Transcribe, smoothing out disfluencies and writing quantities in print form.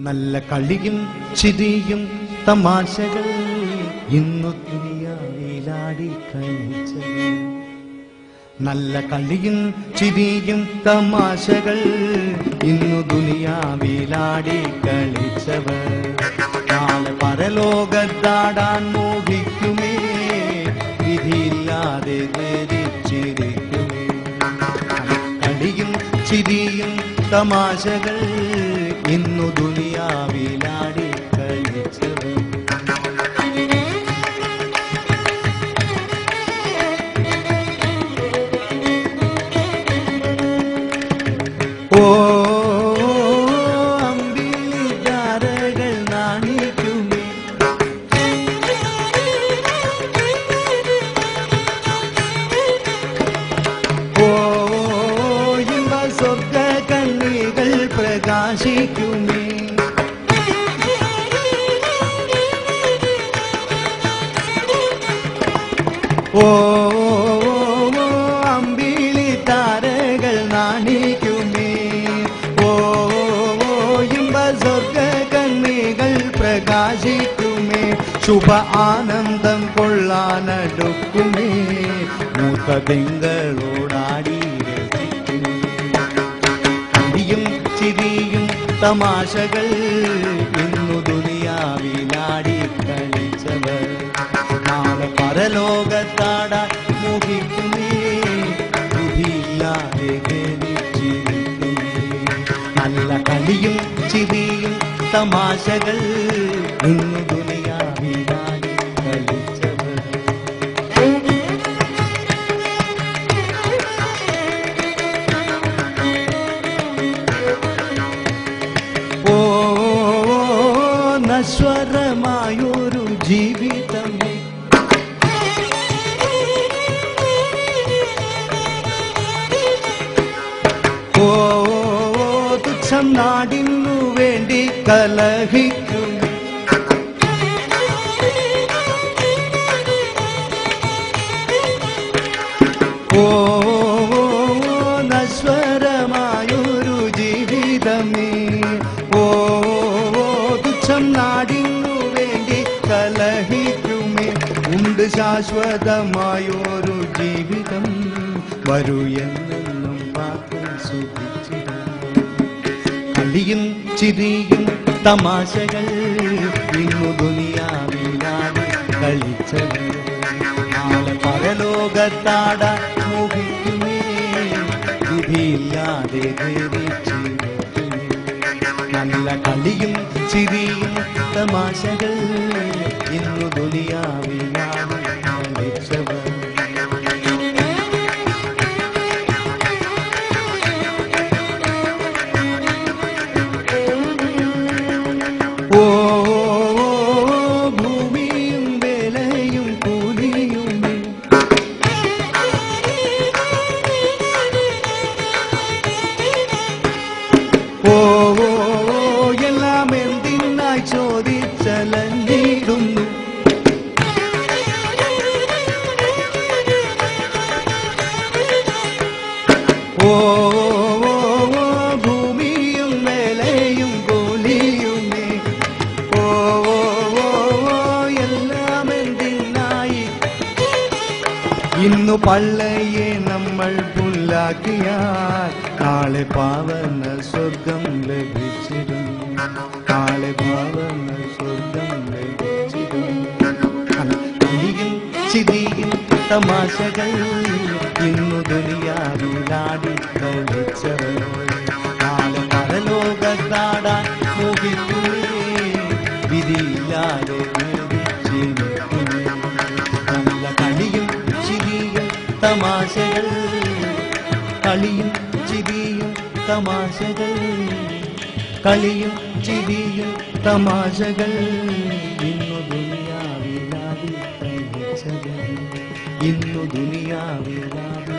നല്ല കളിയും ചിരിയും തമാശകൾ ഇന്നു ദുനിയാവിലാടി കളിച്ചവർ. നല്ല കളിയും ചിരിയും തമാശകൾ ഇന്നു ദുനിയാവിലാടി കളിച്ചവർ. നാളെ പരലോകത്താടാൻ മോഹിക്കുമേ, വിധിയില്ലാതെ വേദിച്ചിരിക്കുമേ. കളിയും ചിരിയും തമാശകൾ ഇന്നു ദുനിയാവിലാടി കളിച്ചവർ. ഓ അമ്പിളിധാരകൾ നാണിക്കുമേ, ഓ ഇമ്പ സ്വർഗ കണ്ണികൾ പ്രകാശിക്കുമേ. ഓ അമ്പിളിധാരകൾ നാണിക്കുമേ, ഓ ഇമ്പ സ്വർഗ കണ്ണികൾ പ്രകാശിക്കുമേ. ശുഭ ആനന്ദം കൊള്ളാനടുക്കുമേ, മൂത്ത തിങ്കളോടാടി കളിയും ചിരിയും തമാശകൾ ഇന്നു ദുനിയാവിലാടി കളിച്ചവർ. നാളെ പരലോകത്താടാൻ മോഹിക്കുമേ, വിധിയില്ലാതെ ഗണിച്ചിരിക്കുമേ. നല്ല കളിയും ചിരിയും തമാശകൾ ഇന്നു ദുനിയാവിലാടി കളിച്ചവർ. ഓ നശ്വരമായൊരു ജീവിതമേ, ഓ തുച്ഛം നാടിനു വേണ്ടി കലഹിക്കും. ഓ നശ്വരമായൊരു ജീവിതമേ, ഓ തുച്ഛം നാടിനു വേണ്ടി കലഹിക്കുമേ. ഉണ്ട് ശാശ്വതമായൊരു ജീവിതം, വരൂ എന്നെന്നും പാത്രം സുഖിച്ചിടും. കളിയും ചിരിയും തമാശകൾ ഇന്നു ദുനിയാവിലാടി കളിച്ചവർ. നാളെ പരലോകത്താടാൻ മോഹിക്കുമേ, വിധിയില്ലാതെ ധരിച്ചിരിക്കുമേ. നല്ല കളിയും ചിരിയും തമാശകൾ ഇന്നു ദുനിയാവിലാടി കളിച്ചവർ. ഓ ഭൂമിയും വേലയും കൂലിയും, ഓ എല്ലാം എന്തിനായി ചോദിച്ചലഞ്ഞിടുന്നു. ഓ ഭൂമിയും വേലയും കൂലിയുമേ, ഓ എല്ലാം എന്തിനായി. ഇന്നു പള്ളയെ നമ്മൾ പുല്ലാക്കിയാൽ നാളെ പാവന സ്വർഗം ലഭിച്ചിടും. നാളെ പാവന സ്വർഗം ലഭിച്ചിടും. കളിയും ചിരിയും തമാശകൾ ഇന്നു ദുനിയാവിലാടി കളിച്ചവർ. നാളെ പരലോകത്താടാൻ മോഹിക്കുമേ, വിധിയില്ലാതെ വേദിച്ചിരിക്കുമേ. നല്ല കളിയും ചിരിയും തമാശകൾ, കളിയും ചിരിയും തമാശകൾ, കളിയും ചിരിയും തമാശകൾ ഇന്നു ദുനിയാവിലാടി കളിച്ചവർ. ഇന്നു ദുനിയാവിലാടി